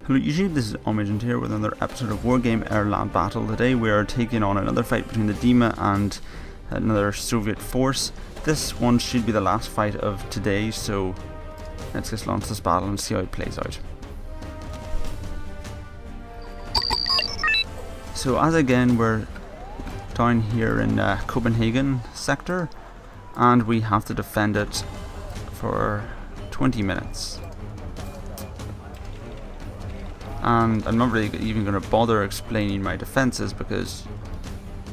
Hello YouTube, this is Omagent here with another episode of Wargame Airland Battle. Today we are taking on another fight between the Dima and another Soviet force. This one should be the last fight of today, so let's just launch this battle and see how it plays out. So as again, we're down here in Copenhagen sector, and we have to defend it for 20 minutes. And I'm not really even going to bother explaining my defences because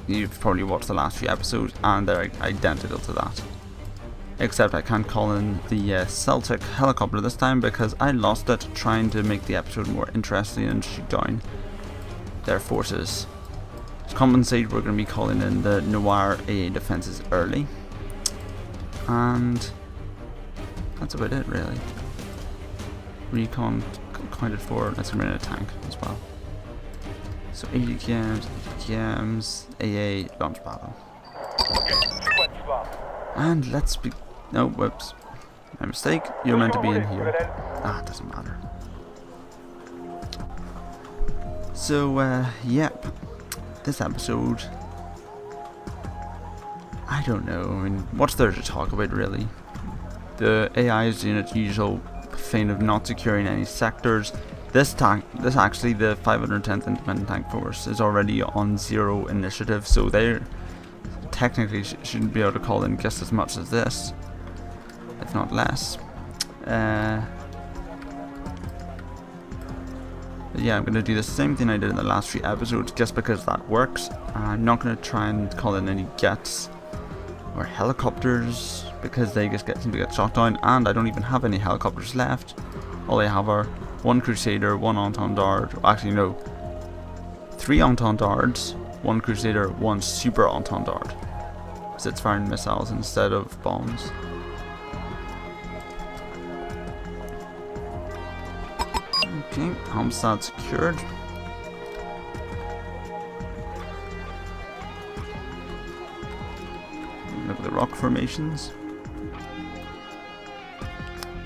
you've probably watched the last few episodes and they're identical to that. Except I can't call in the Celtic helicopter this time because I lost it trying to make the episode more interesting and shoot down their forces. To compensate, we're going to be calling in the Noir AA defences early. And that's about it really. Recon counted for, let's bring in a tank as well. So 80 KMs, AA, launch battle. And let's be, no, whoops, my mistake, you're meant to be in here. Ah, it doesn't matter. So, yep, this episode, I don't know, I mean, what's there to talk about really? The AI is doing its usual feint of not securing any sectors. This actually, the 510th Independent Tank Force is already on 0 initiative, so they technically shouldn't be able to call in just as much as this, if not less. But yeah, I'm going to do the same thing I did in the last few episodes just because that works. I'm not going to try and call in any jets or helicopters because they just seem to get shot down, and I don't even have any helicopters left. All I have are 1 Crusader, 1 Entente, actually no, 3 Entente, 1 Crusader, 1 Super Entente, because it's firing missiles instead of bombs. Okay, Halmstad secured. Look at the rock formations.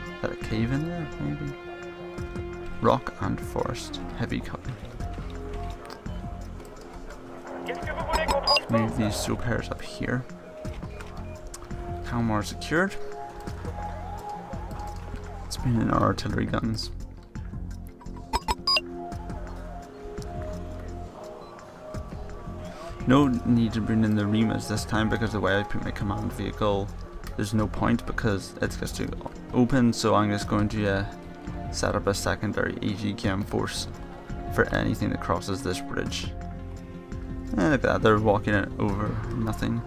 Is that a cave in there, maybe? Rock and forest, heavy cutting. Move these soap hairs up here. Kalmar secured. Let's bring in our artillery guns. No need to bring in the Rimas this time because the way I put my command vehicle, there's no point because it's just too open, so I'm just going to set up a secondary AGKM force for anything that crosses this bridge. And look at that, they're walking it over nothing.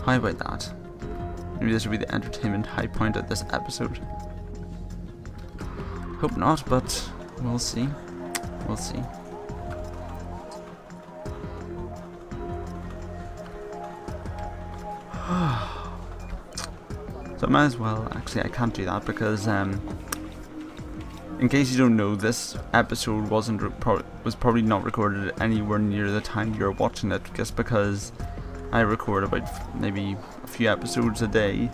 How about that? Maybe this will be the entertainment high point of this episode. Hope not, but we'll see. We'll see. So I might as well, actually I can't do that because in case you don't know, this episode was probably not recorded anywhere near the time you're watching it, just because I record about maybe a few episodes a day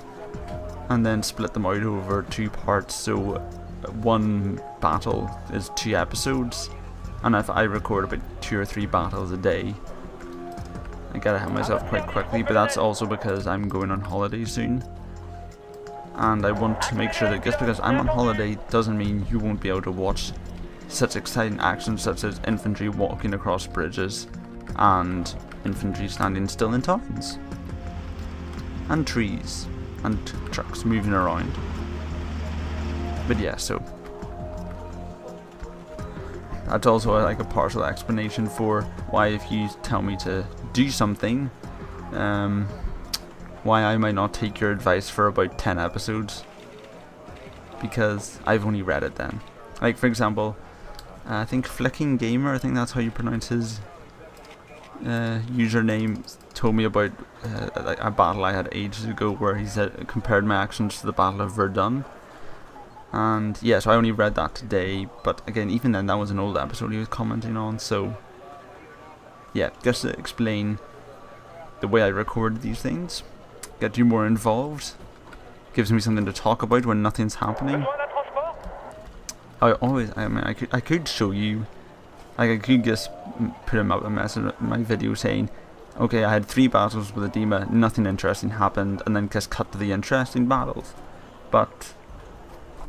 and then split them out over 2 parts, so one battle is 2 episodes, and if I record about 2 or 3 battles a day, I get ahead of myself quite quickly, but that's also because I'm going on holiday soon. And I want to make sure that just because I'm on holiday doesn't mean you won't be able to watch such exciting actions such as infantry walking across bridges and infantry standing still in towns and trees and trucks moving around. But yeah, so that's also like a partial explanation for why if you tell me to do something, why I might not take your advice for about 10 episodes, because I've only read it then. Like for example, I think Flicking Gamer, I think that's how you pronounce his username, told me about a battle I had ages ago where he said compared my actions to the Battle of Verdun. And yeah, so I only read that today, but again, even then that was an old episode he was commenting on, so yeah, just to explain the way I record these things, get you more involved, gives me something to talk about when nothing's happening. I could show you, like I could just put a message in my video saying, okay, I had 3 battles with a Dima, nothing interesting happened, and then just cut to the interesting battles. But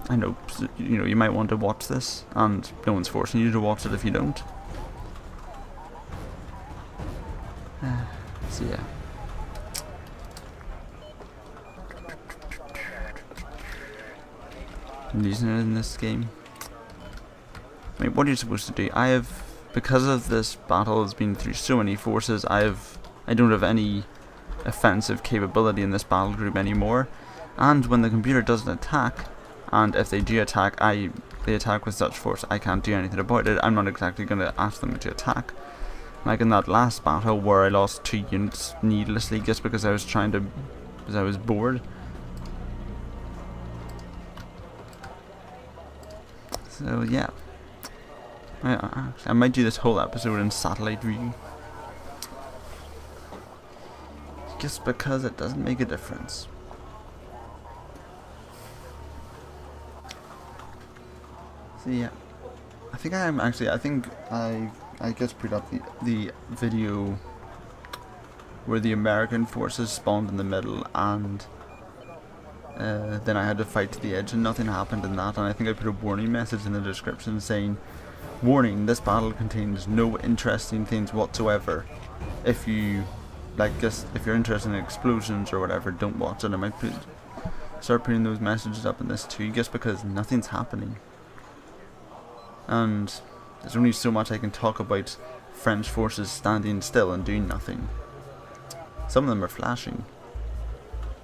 I know, you know, you might want to watch this, and no one's forcing you to watch it if you don't. So yeah. I'm losing it in this game. I mean, what are you supposed to do? Because of this battle has been through so many forces, I don't have any offensive capability in this battle group anymore. And when the computer doesn't attack, and if they do attack, they attack with such force, I can't do anything about it. I'm not exactly going to ask them to attack. Like in that last battle where I lost 2 units needlessly just because I was bored. So yeah. I might do this whole episode in satellite view. Just because it doesn't make a difference. So yeah. I think I just put up the video where the American forces spawned in the middle, and then I had to fight to the edge and nothing happened in that, and I think I put a warning message in the description saying, warning, this battle contains no interesting things whatsoever. If you if you're interested in explosions or whatever, don't watch it. I might start putting those messages up in this too, just because nothing's happening. And there's only so much I can talk about French forces standing still and doing nothing. Some of them are flashing,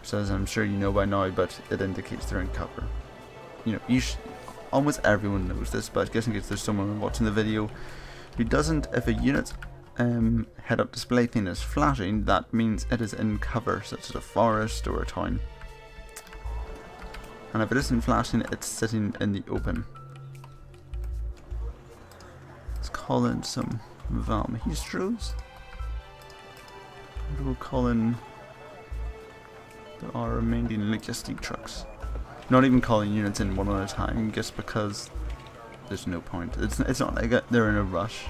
so as I'm sure you know by now, but it indicates they're in cover. You know, almost everyone knows this, but just in case there's someone watching the video who doesn't, if a unit's head-up display thing is flashing, that means it is in cover, such as a forest or a town. And if it isn't flashing, it's sitting in the open. Let's call in some Valmhistros. We'll call in our remaining logistic trucks. Not even calling units in one at a time, just because there's no point. It's not like they're in a rush.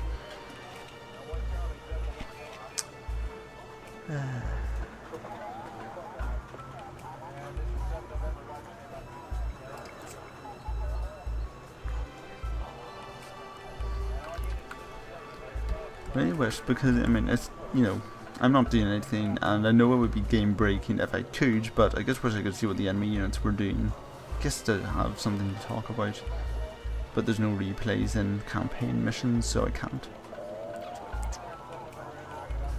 Really wish, because I mean, it's, you know, I'm not doing anything, and I know it would be game breaking if I could, but I just wish I could see what the enemy units were doing, just to have something to talk about. But there's no replays in campaign missions, so I can't.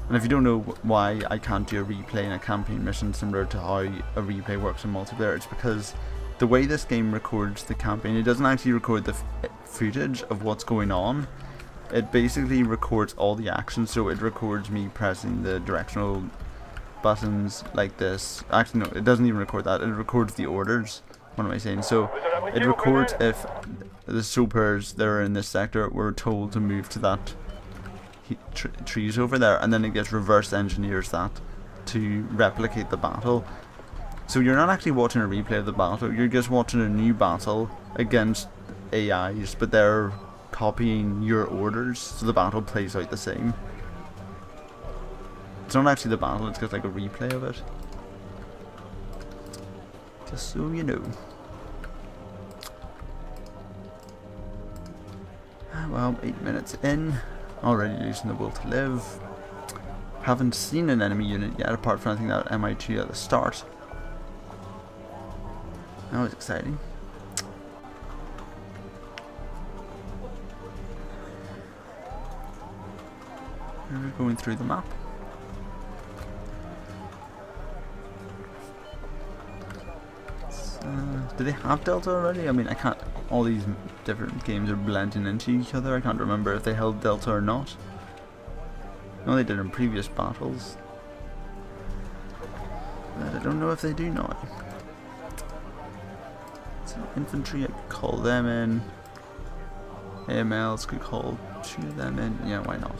And if you don't know why I can't do a replay in a campaign mission similar to how a replay works in multiplayer, it's because the way this game records the campaign, it doesn't actually record the footage of what's going on. It basically records all the action, so it records me pressing the directional buttons like this. Actually no, it doesn't even record that, it records the orders. What am I saying? So it records if the supers that are in this sector were told to move to that trees over there, and then it gets reverse engineers that to replicate the battle. So you're not actually watching a replay of the battle, you're just watching a new battle against AIs, but they're copying your orders, so the battle plays out the same. It's not actually the battle, it's just like a replay of it. Just so you know. Well, 8 minutes in, already losing the will to live. Haven't seen an enemy unit yet, apart from I think that MI2 at the start. That was exciting. We're going through the map. Do they have Delta already? I mean, I can't. All these different games are blending into each other. I can't remember if they held Delta or not. No, they did in previous battles. But I don't know if they do now. So infantry, I could call them in. AMLs could call 2 of them in. Yeah, why not?